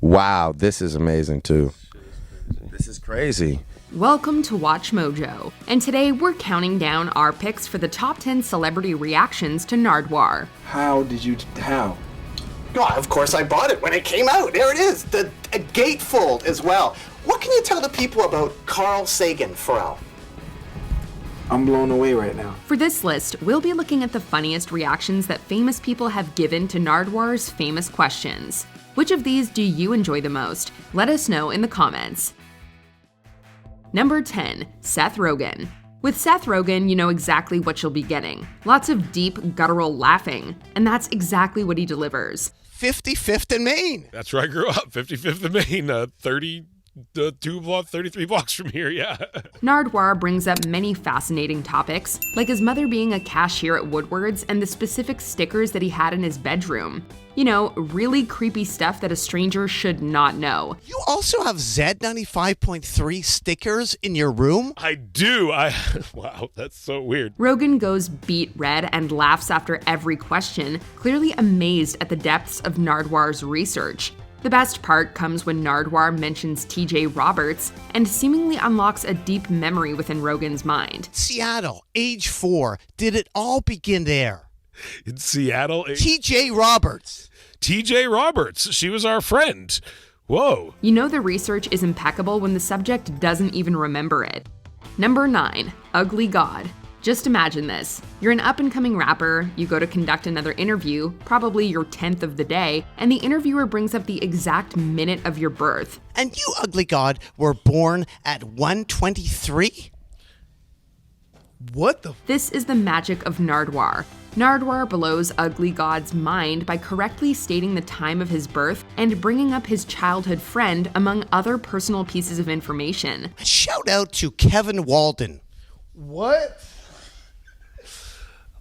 Wow, this is amazing too. This is crazy. Welcome to Watch Mojo, and today we're counting down our picks for the top 10 celebrity reactions to Nardwuar. How? Oh, of course I bought it when it came out. There it is, a gatefold as well. What can you tell the people about Carl Sagan, Pharrell? I'm blown away right now. For this list, we'll be looking at the funniest reactions that famous people have given to Nardwuar's famous questions. Which of these do you enjoy the most? Let us know in the comments. Number 10, Seth Rogen. With Seth Rogen, you know exactly what you'll be getting. Lots of deep, guttural laughing, and that's exactly what he delivers. 55th and Main. That's where I grew up, 55th and Main, 33 blocks from here, yeah. Nardwuar brings up many fascinating topics, like his mother being a cashier at Woodward's and the specific stickers that he had in his bedroom. You know, really creepy stuff that a stranger should not know. You also have Z95.3 stickers in your room? I do. Wow, that's so weird. Rogen goes beet red and laughs after every question, clearly amazed at the depths of Nardwuar's research. The best part comes when Nardwuar mentions TJ Roberts and seemingly unlocks a deep memory within Rogen's mind. Seattle, age 4. Did it all begin there? In Seattle? TJ Roberts. TJ Roberts. She was our friend. Whoa. You know the research is impeccable when the subject doesn't even remember it. Number 9, Ugly God. Just imagine this. You're an up-and-coming rapper, you go to conduct another interview, probably your 10th of the day, and the interviewer brings up the exact minute of your birth. And you, Ugly God, were born at 1:23? What the? This is the magic of Nardwuar. Nardwuar blows Ugly God's mind by correctly stating the time of his birth and bringing up his childhood friend among other personal pieces of information. Shout out to Kevin Walden. What?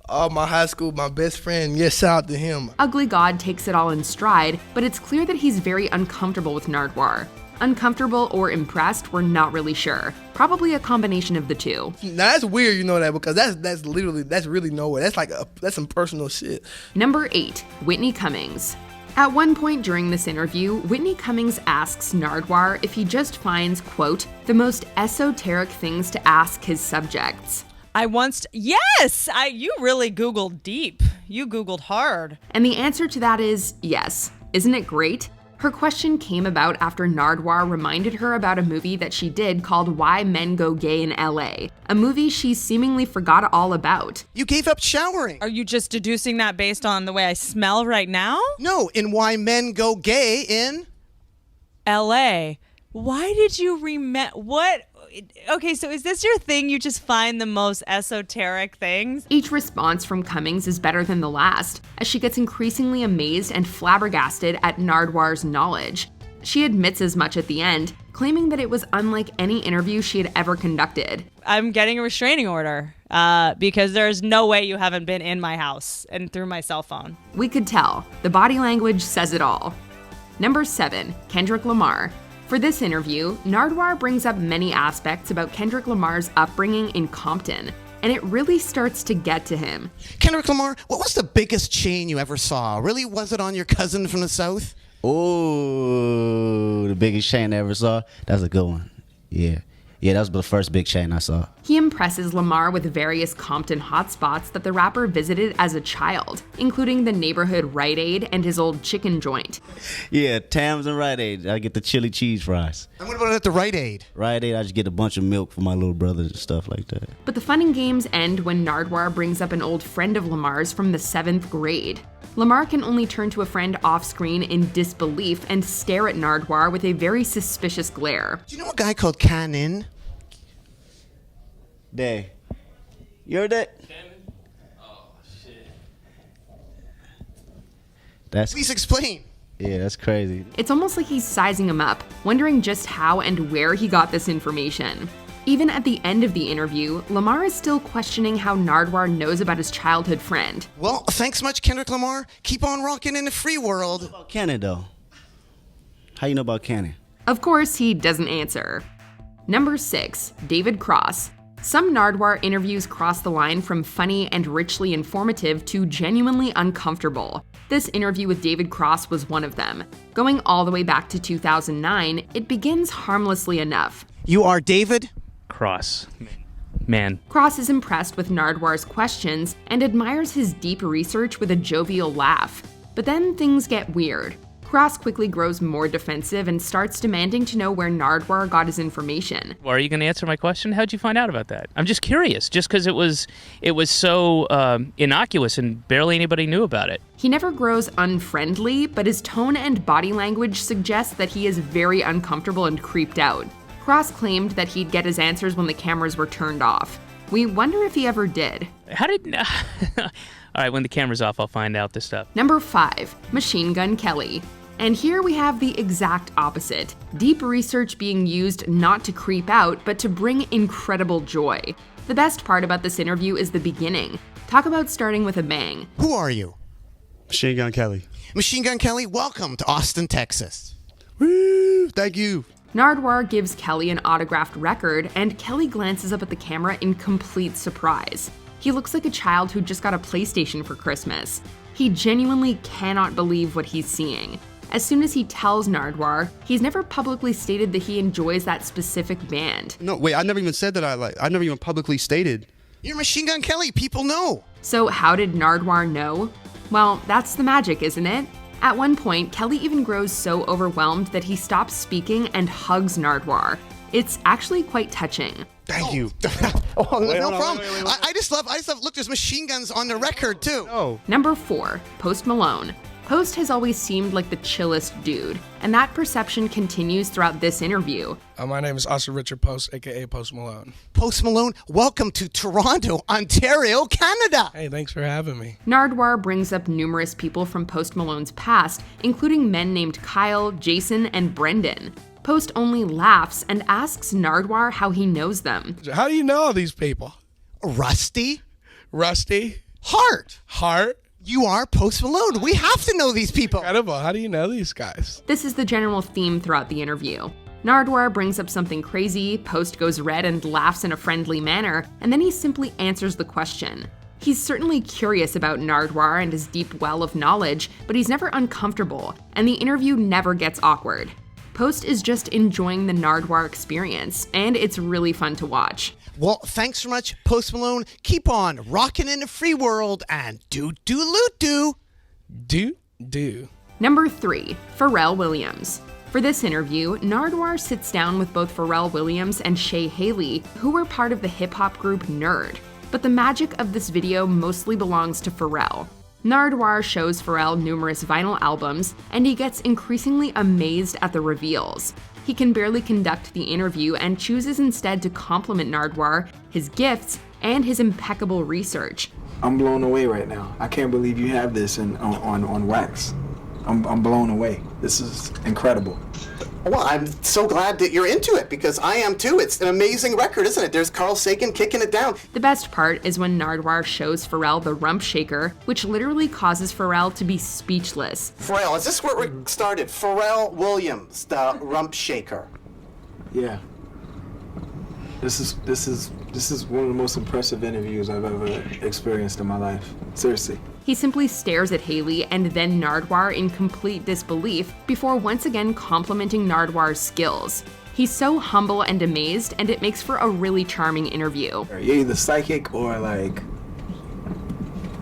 Oh, my high school, my best friend. Yes, shout out to him. Ugly God takes it all in stride, but it's clear that he's very uncomfortable with Nardwuar. Uncomfortable or impressed, we're not really sure. Probably a combination of the two. Now that's weird, you know that, because that's really nowhere. That's some personal shit. Number 8, Whitney Cummings. At one point during this interview, Whitney Cummings asks Nardwuar if he just finds, quote, the most esoteric things to ask his subjects. You really Googled deep. You Googled hard. And the answer to that is yes. Isn't it great? Her question came about after Nardwuar reminded her about a movie that she did called Why Men Go Gay in LA, a movie she seemingly forgot all about. You gave up showering. Are you just deducing that based on the way I smell right now? No, in Why Men Go Gay in LA. Why did you remember? What? Okay, so is this your thing? You just find the most esoteric things? Each response from Cummings is better than the last, as she gets increasingly amazed and flabbergasted at Nardwuar's knowledge. She admits as much at the end, claiming that it was unlike any interview she had ever conducted. I'm getting a restraining order because there's no way you haven't been in my house and through my cell phone. We could tell. The body language says it all. Number 7, Kendrick Lamar. For this interview, Nardwuar brings up many aspects about Kendrick Lamar's upbringing in Compton, and it really starts to get to him. Kendrick Lamar, what was the biggest chain you ever saw? Really, was it on your cousin from the South? Oh, the biggest chain I ever saw? That's a good one. Yeah, that was the first big chain I saw. He impresses Lamar with various Compton hotspots that the rapper visited as a child, including the neighborhood Rite Aid and his old chicken joint. Yeah, Tams and Rite Aid. I get the chili cheese fries. And what about at the Rite Aid? Rite Aid, I just get a bunch of milk for my little brothers and stuff like that. But the fun and games end when Nardwuar brings up an old friend of Lamar's from the 7th grade. Lamar can only turn to a friend off-screen in disbelief and stare at Nardwuar with a very suspicious glare. Do you know a guy called Canon? Day. You heard that? Oh, shit. Please explain. Yeah, that's crazy. It's almost like he's sizing him up, wondering just how and where he got this information. Even at the end of the interview, Lamar is still questioning how Nardwuar knows about his childhood friend. Well, thanks much, Kendrick Lamar. Keep on rocking in the free world. What about Cannon, though? How you know about Cannon? Of course, he doesn't answer. Number 6, David Cross. Some Nardwuar interviews cross the line from funny and richly informative to genuinely uncomfortable. This interview with David Cross was one of them. Going all the way back to 2009, it begins harmlessly enough. You are David? Cross. Man. Cross is impressed with Nardwuar's questions and admires his deep research with a jovial laugh. But then things get weird. Cross quickly grows more defensive and starts demanding to know where Nardwuar got his information. Are you going to answer my question? How'd you find out about that? I'm just curious, just because it was so innocuous and barely anybody knew about it. He never grows unfriendly, but his tone and body language suggests that he is very uncomfortable and creeped out. Cross claimed that he'd get his answers when the cameras were turned off. We wonder if he ever did. How did... All right, when the camera's off, I'll find out this stuff. Number 5, Machine Gun Kelly. And here we have the exact opposite. Deep research being used not to creep out, but to bring incredible joy. The best part about this interview is the beginning. Talk about starting with a bang. Who are you? Machine Gun Kelly. Machine Gun Kelly, welcome to Austin, Texas. Woo! Thank you. Nardwuar gives Kelly an autographed record, and Kelly glances up at the camera in complete surprise. He looks like a child who just got a PlayStation for Christmas. He genuinely cannot believe what he's seeing. As soon as he tells Nardwuar, he's never publicly stated that he enjoys that specific band. No, wait, I never even said that I never even publicly stated. You're Machine Gun Kelly, people know. So how did Nardwuar know? Well, that's the magic, isn't it? At one point, Kelly even grows so overwhelmed that he stops speaking and hugs Nardwuar. It's actually quite touching. Thank you. No problem. I just love, look, there's machine guns on the record too. Oh. Number 4, Post Malone. Post has always seemed like the chillest dude, and that perception continues throughout this interview. My name is Austin Richard Post, aka Post Malone. Post Malone, welcome to Toronto, Ontario, Canada. Hey, thanks for having me. Nardwuar brings up numerous people from Post Malone's past, including men named Kyle, Jason, and Brendan. Post only laughs and asks Nardwuar how he knows them. How do you know all these people? Rusty. Hart. You are Post Malone. We have to know these people. Incredible. How do you know these guys? This is the general theme throughout the interview. Nardwuar brings up something crazy, Post goes red and laughs in a friendly manner, and then he simply answers the question. He's certainly curious about Nardwuar and his deep well of knowledge, but he's never uncomfortable, and the interview never gets awkward. Post is just enjoying the Nardwuar experience, and it's really fun to watch. Well, thanks so much, Post Malone. Keep on rocking in the free world and do. Number 3, Pharrell Williams. For this interview, Nardwuar sits down with both Pharrell Williams and Shay Haley, who were part of the hip-hop group Nerd. But the magic of this video mostly belongs to Pharrell. Nardwuar shows Pharrell numerous vinyl albums, and he gets increasingly amazed at the reveals. He can barely conduct the interview and chooses instead to compliment Nardwuar, his gifts, and his impeccable research. I'm blown away right now. I can't believe you have this on wax. I'm blown away. This is incredible. Well, I'm so glad that you're into it, because I am too. It's an amazing record, isn't it? There's Carl Sagan kicking it down. The best part is when Nardwuar shows Pharrell the rump shaker, which literally causes Pharrell to be speechless. Pharrell, is this where we started? Pharrell Williams, the rump shaker. Yeah. This is one of the most impressive interviews I've ever experienced in my life. Seriously. He simply stares at Haley and then Nardwuar in complete disbelief before once again complimenting Nardwuar's skills. He's so humble and amazed, and it makes for a really charming interview. You're either psychic or like,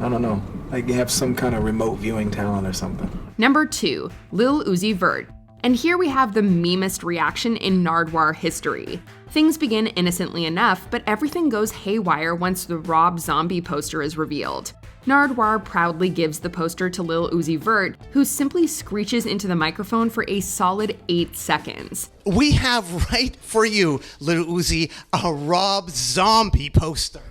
I don't know, like you have some kind of remote viewing talent or something. Number 2, Lil Uzi Vert. And here we have the memest reaction in Nardwuar history. Things begin innocently enough, but everything goes haywire once the Rob Zombie poster is revealed. Nardwuar proudly gives the poster to Lil Uzi Vert, who simply screeches into the microphone for a solid 8 seconds. We have right for you, Lil Uzi, a Rob Zombie poster.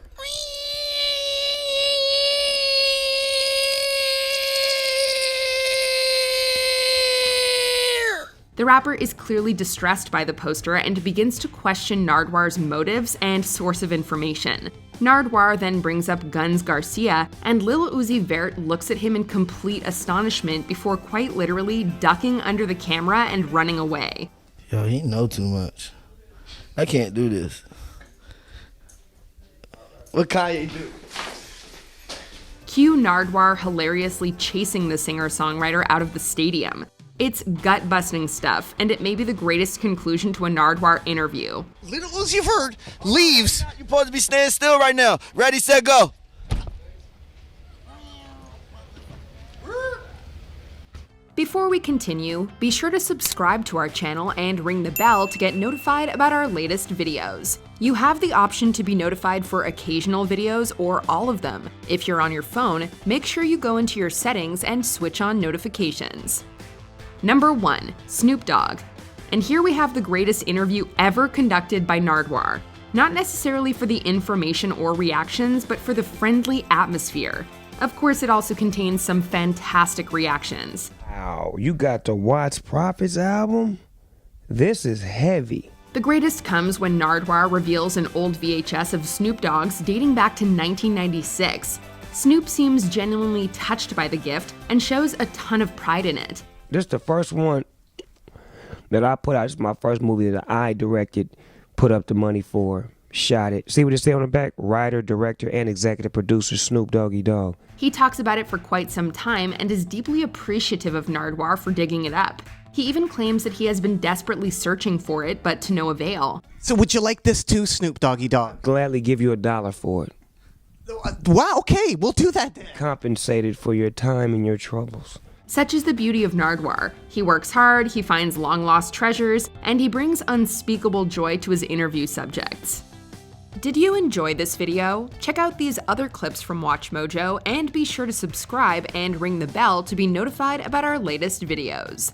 The rapper is clearly distressed by the poster and begins to question Nardwuar's motives and source of information. Nardwuar then brings up Guns Garcia, and Lil Uzi Vert looks at him in complete astonishment before quite literally ducking under the camera and running away. Yo, he know too much. I can't do this. What Kanye do? Cue Nardwuar hilariously chasing the singer-songwriter out of the stadium. It's gut-busting stuff, and it may be the greatest conclusion to a Nardwuar interview. Lil Uzi Vert leaves. You're supposed to be standing still right now. Ready, set, go. Before we continue, be sure to subscribe to our channel and ring the bell to get notified about our latest videos. You have the option to be notified for occasional videos or all of them. If you're on your phone, make sure you go into your settings and switch on notifications. Number 1. Snoop Dogg. And here we have the greatest interview ever conducted by Nardwuar. Not necessarily for the information or reactions, but for the friendly atmosphere. Of course, it also contains some fantastic reactions. Wow, you got the Watts Prophets album? This is heavy. The greatest comes when Nardwuar reveals an old VHS of Snoop Dogg's dating back to 1996. Snoop seems genuinely touched by the gift and shows a ton of pride in it. This is the first one that I put out. This is my first movie that I directed, put up the money for, shot it. See what it says on the back? Writer, director, and executive producer Snoop Doggy Dogg. He talks about it for quite some time and is deeply appreciative of Nardwuar for digging it up. He even claims that he has been desperately searching for it, but to no avail. So would you like this too, Snoop Doggy Dogg? Gladly give you $1 for it. Wow, okay, we'll do that then. Compensated for your time and your troubles. Such is the beauty of Nardwuar. He works hard, he finds long-lost treasures, and he brings unspeakable joy to his interview subjects. Did you enjoy this video? Check out these other clips from WatchMojo and be sure to subscribe and ring the bell to be notified about our latest videos.